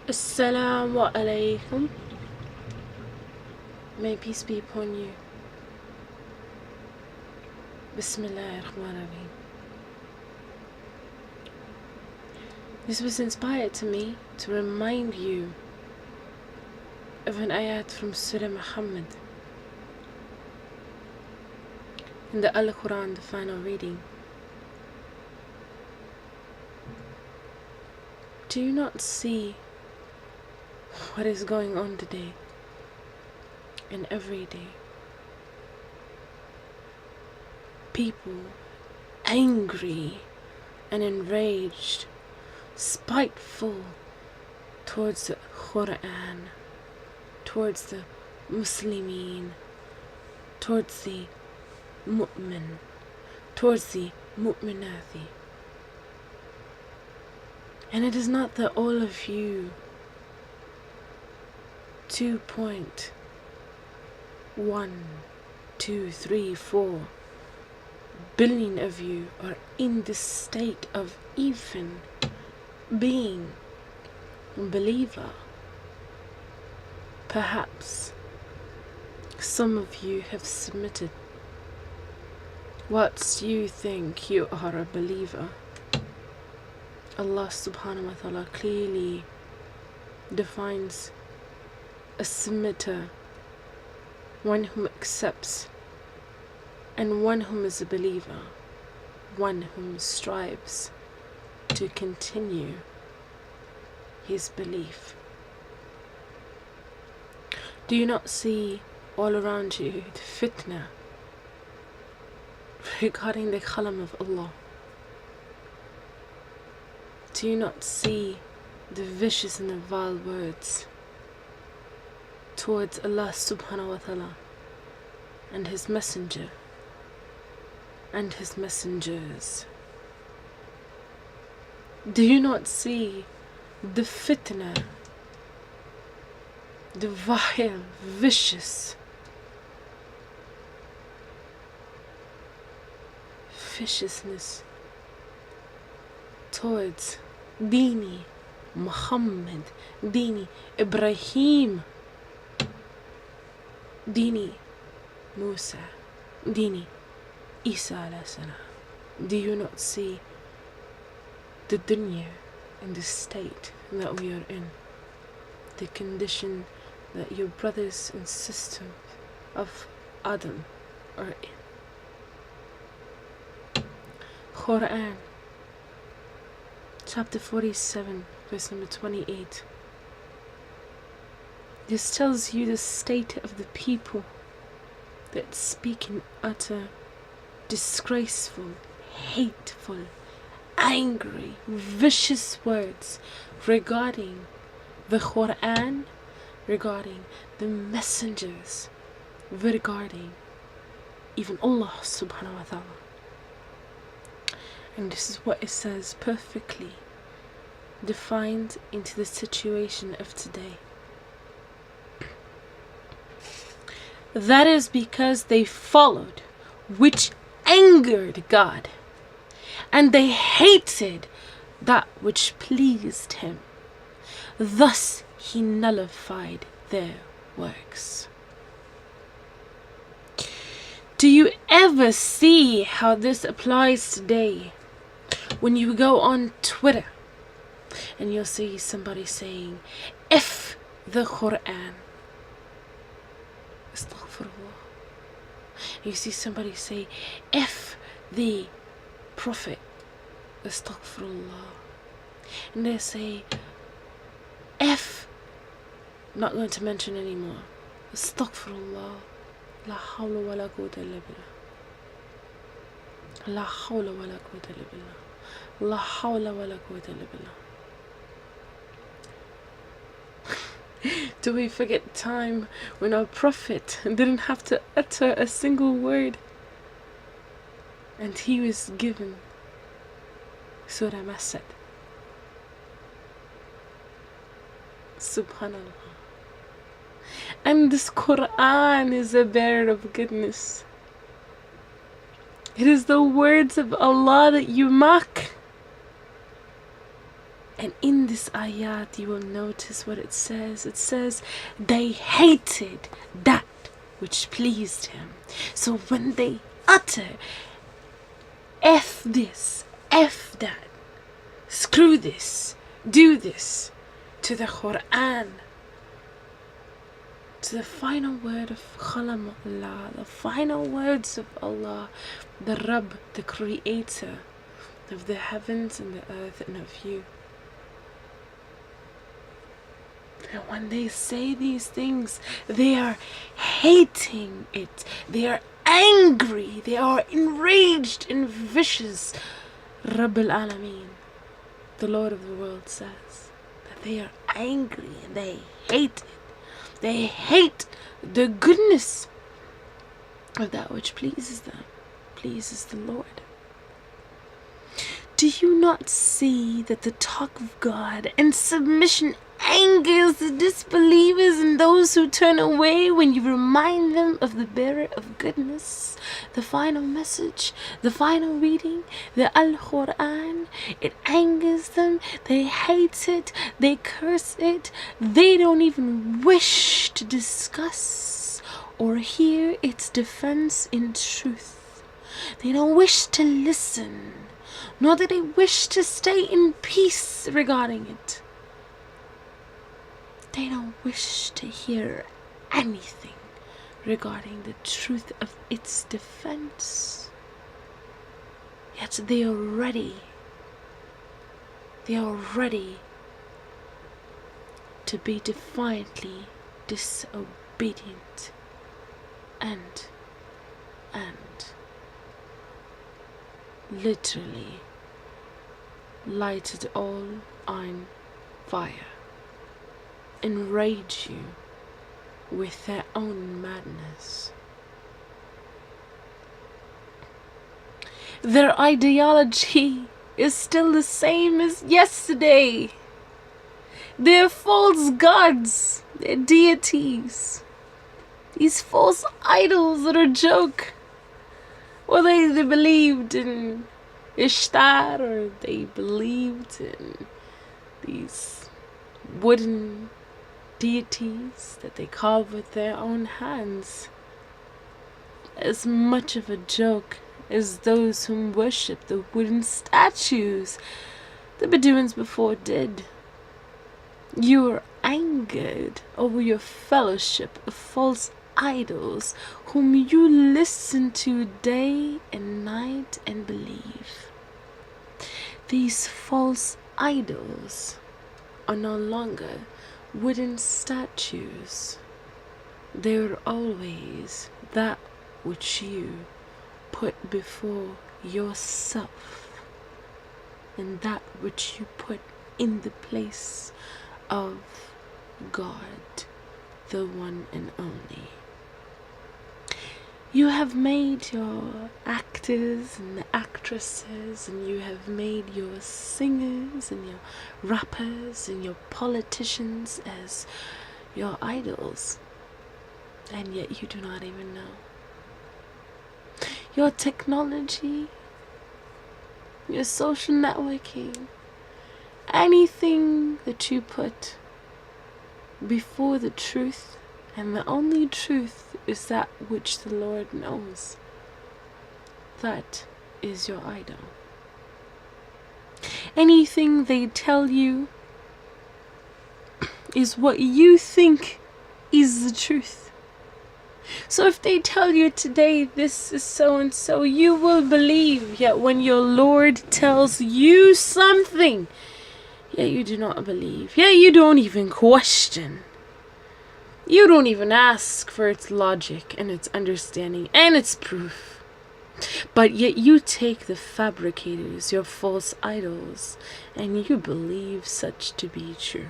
Assalamu alaikum. May peace be upon you. Bismillahirrahmanirrahim. This was inspired to me to remind you of an ayat from Surah Muhammad in the Al-Quran, the final reading. Do you not see what is going on today and every day? People angry and enraged, spiteful towards the Quran, towards the Muslimin, towards the mu'min, towards the mu'minati. And it is not that all of you 2.4 billion of you are in this state of even being a believer. Perhaps some of you have submitted whilst you think you are a believer. Allah subhanahu wa ta'ala clearly defines a submitter, one who accepts, and one whom is a believer, one whom strives to continue his belief. Do you not see all around you the fitna regarding the kalam of Allah? Do you not see the vicious and the vile words towards Allah subhanahu wa ta'ala and his messenger and his messengers? Do you not see the fitna, the vile, vicious viciousness towards Dini Muhammad, Dini Ibrahim, Dini Musa, Dini Isa alayhi salam? Do you not see the dunya and the state that we are in, the condition that your brothers and sisters of Adam are in? Quran chapter 47 verse number 28. This tells you the state of the people that speak in utter disgraceful, hateful, angry, vicious words regarding the Quran, regarding the messengers, regarding even Allah subhanahu wa ta'ala. And this is what it says, perfectly defined into the situation of today. That is because they followed which angered God, and they hated that which pleased him. Thus he nullified their works. Do you ever see how this applies today? When you go on Twitter and you'll see somebody saying, F the Quran. Astaghfirullah. You see somebody say, F the Prophet. Astaghfirullah. And they say, F, not going to mention anymore. Astaghfirullah. La hawla wa la quwwata illa billah. La hawla wa la quwwata illa billah. La hawla wa la quwwata illa billah. Do we forget time when our Prophet didn't have to utter a single word, and he was given Surah Masad? Subhanallah. And this Quran is a bearer of goodness. It is the words of Allah that you mock. And in this ayat, you will notice what it says. It says, they hated that which pleased him. So when they utter, F this, F that, screw this, do this, to the Quran, to the final word of Khalam Allah, the final words of Allah, the Rabb, the creator of the heavens and the earth and of you. And when they say these things, they are hating it. They are angry. They are enraged and vicious. Rabb al-Alameen, the Lord of the world, says that they are angry and they hate it. They hate the goodness of that which pleases them, pleases the Lord. Do you not see that the talk of God and submission angers the disbelievers and those who turn away when you remind them of the bearer of goodness, the final message, the final reading, the Al-Quran? It angers them, they hate it, they curse it, they don't even wish to discuss or hear its defense in truth. They don't wish to listen, nor do they wish to stay in peace regarding it. They don't wish to hear anything regarding the truth of its defense. Yet they are ready. They are ready to be defiantly disobedient and literally light it all on fire. Enrage you with their own madness. Their ideology is still the same as yesterday. Their false gods, their deities, these false idols that are a joke. Whether they believed in Ishtar or they believed in these wooden deities that they carve with their own hands, as much of a joke as those whom worship the wooden statues the Bedouins before did. You are angered over your fellowship of false idols whom you listen to day and night and believe. These false idols are no longer wooden statues. They are always that which you put before yourself and that which you put in the place of God, the one and only. You have made your actors and actresses, and you have made your singers and your rappers and your politicians as your idols, and yet you do not even know. Your technology, your social networking, anything that you put before the truth, and the only truth is that which the Lord knows, that is your idol. Anything they tell you is what you think is the truth. So if they tell you today this is so and so, you will believe. Yet when your Lord tells you something, yet you do not believe. Yet you don't even question. You don't even ask for its logic and its understanding and its proof. But yet you take the fabricators, your false idols, and you believe such to be true,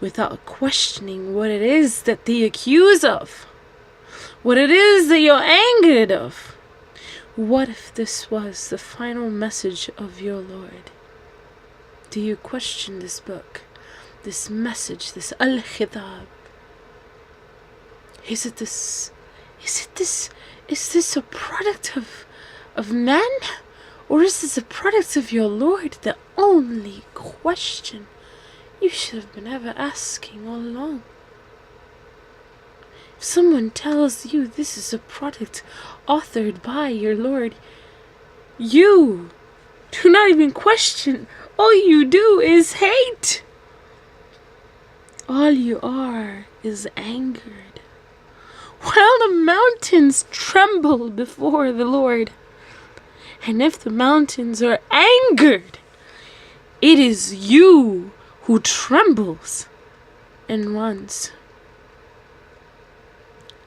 without questioning what it is that they accuse of, what it is that you're angered of. What if this was the final message of your Lord? Do you question this book, this message, this Al-Khitab? Is this a product of man? Or is this a product of your Lord? The only question you should have been ever asking all along. If someone tells you this is a product authored by your Lord, you do not even question. All you do is hate. All you are is angered. While the mountains tremble before the Lord. And if the mountains are angered, it is you who trembles and runs.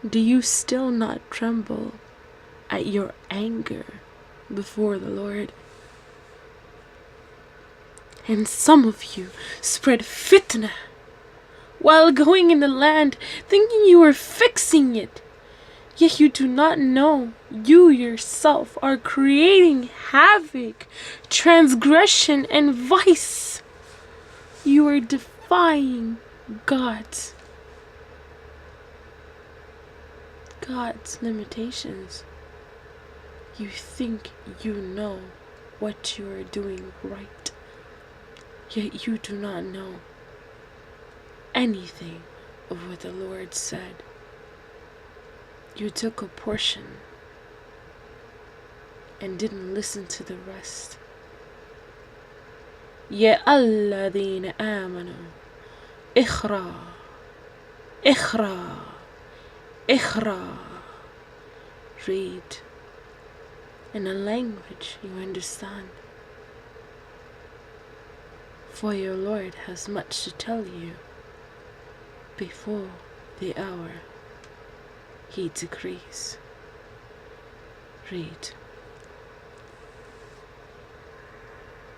Do you still not tremble at your anger before the Lord? And some of you spread fitna while going in the land, thinking you are fixing it. Yet you do not know you yourself are creating havoc, transgression, and vice. You are defying God's limitations. You think you know what you are doing right, yet you do not know anything of what the Lord said. You took a portion and didn't listen to the rest. Ya alladhina amanu ikhra ikhra. Read in a language you understand, for your Lord has much to tell you before the hour He decrees. Read.